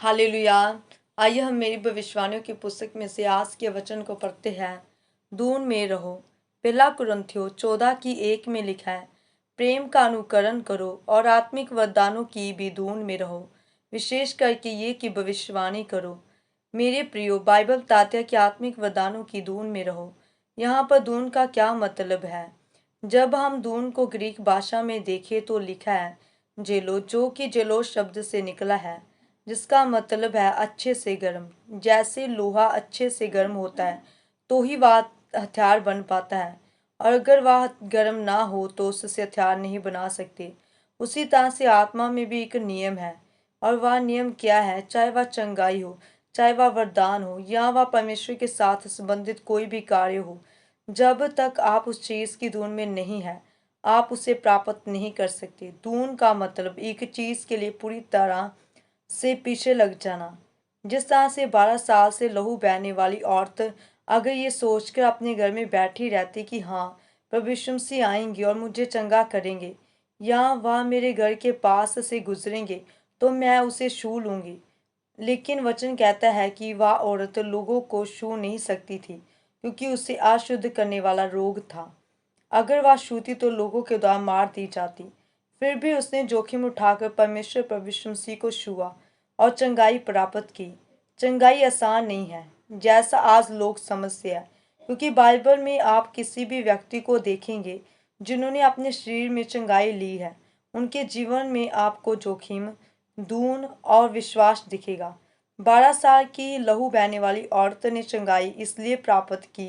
Hallelujah. आइए हम मेरी भविष्यवाणियों की पुस्तक में से आज के वचन को पढ़ते हैं। दून में रहो। पहला कुरिन्थियों 14:1 में लिखा है, प्रेम का अनुकरण करो और आत्मिक वरदानों की भी दून में रहो, विशेष करके ये कि भविष्यवाणी करो। मेरे प्रियो, बाइबल बताते हैं कि आत्मिक वरदानों की दून में रहो। यहाँ पर दून का क्या मतलब है? जब हम दून को ग्रीक भाषा में देखें तो लिखा है जेलो, जो कि जेलो शब्द से निकला है, जिसका मतलब है अच्छे से गर्म। जैसे लोहा अच्छे से गर्म होता है तो ही वह हथियार बन पाता है, और अगर वह गर्म ना हो तो उससे हथियार नहीं बना सकते। उसी तरह से आत्मा में भी एक नियम है, और वह नियम क्या है? चाहे वह चंगाई हो, चाहे वह वरदान हो, या वह परमेश्वर के साथ संबंधित कोई भी कार्य हो, जब तक आप उस चीज़ की धुन में नहीं है, आप उसे प्राप्त नहीं कर सकते। धुन का मतलब एक चीज़ के लिए पूरी तरह से पीछे लग जाना। जिस तरह से 12 साल से लहू बहने वाली औरत अगर ये सोचकर अपने घर में बैठी रहती कि हाँ, प्रभु यीशु मसीह आएंगे और मुझे चंगा करेंगे, या वह मेरे घर के पास से गुजरेंगे तो मैं उसे छू लूंगी। लेकिन वचन कहता है कि वह औरत लोगों को छू नहीं सकती थी, क्योंकि उसे अशुद्ध करने वाला रोग था। अगर वह छूती तो लोगों के द्वारा मार दी जाती। फिर भी उसने जोखिम उठाकर परमेश्वर प्रभु यीशु मसीह को छुआ और चंगाई प्राप्त की। चंगाई आसान नहीं है जैसा आज लोग समझते हैं, क्योंकि बाइबल में आप किसी भी व्यक्ति को देखेंगे जिन्होंने अपने शरीर में चंगाई ली है, उनके जीवन में आपको जोखिम, दून और विश्वास दिखेगा। 12 साल की लहू बहने वाली औरत ने चंगाई इसलिए प्राप्त की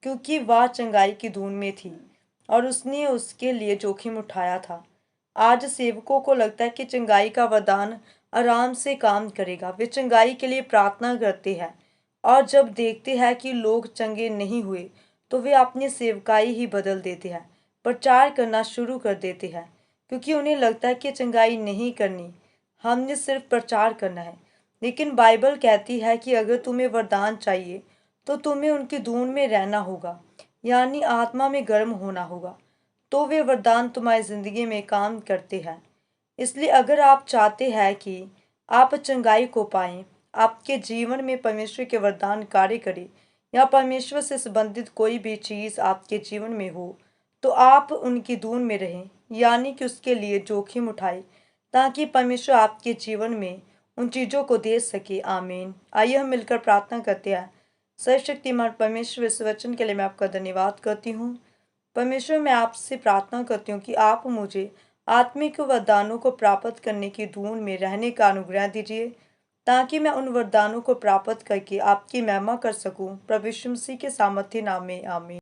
क्योंकि वह चंगाई की धुन में थी और उसने उसके लिए जोखिम उठाया था। आज सेवकों को लगता है कि चंगाई का वरदान आराम से काम करेगा। वे चंगाई के लिए प्रार्थना करते हैं, और जब देखते हैं कि लोग चंगे नहीं हुए तो वे अपनी सेवकाई ही बदल देते हैं, प्रचार करना शुरू कर देते हैं, क्योंकि उन्हें लगता है कि चंगाई नहीं करनी, हमने सिर्फ प्रचार करना है। लेकिन बाइबल कहती है कि अगर तुम्हें वरदान चाहिए तो तुम्हें उनकी धुन में रहना होगा, यानी आत्मा में गर्म होना होगा, तो वे वरदान तुम्हारी जिंदगी में काम करते हैं। इसलिए अगर आप चाहते हैं कि आप चंगाई को पाएं, आपके जीवन में परमेश्वर के वरदान कार्य करें, या परमेश्वर से संबंधित कोई भी चीज़ आपके जीवन में हो, तो आप उनकी धुन में रहें, यानी कि उसके लिए जोखिम उठाएं, ताकि परमेश्वर आपके जीवन में उन चीज़ों को दे सके। आमीन। आइए हम मिलकर प्रार्थना करते हैं। सर्वशक्तिमान परमेश्वर, इस वचन के लिए मैं आपका धन्यवाद करती हूँ। परमेश्वर, मैं आपसे प्रार्थना करती हूँ कि आप मुझे आत्मिक वरदानों को प्राप्त करने की धुन में रहने का अनुग्रह दीजिए, ताकि मैं उन वरदानों को प्राप्त करके आपकी महिमा कर सकूं। प्रभु यीशु मसीह के सामर्थ्य नाम में आमीन।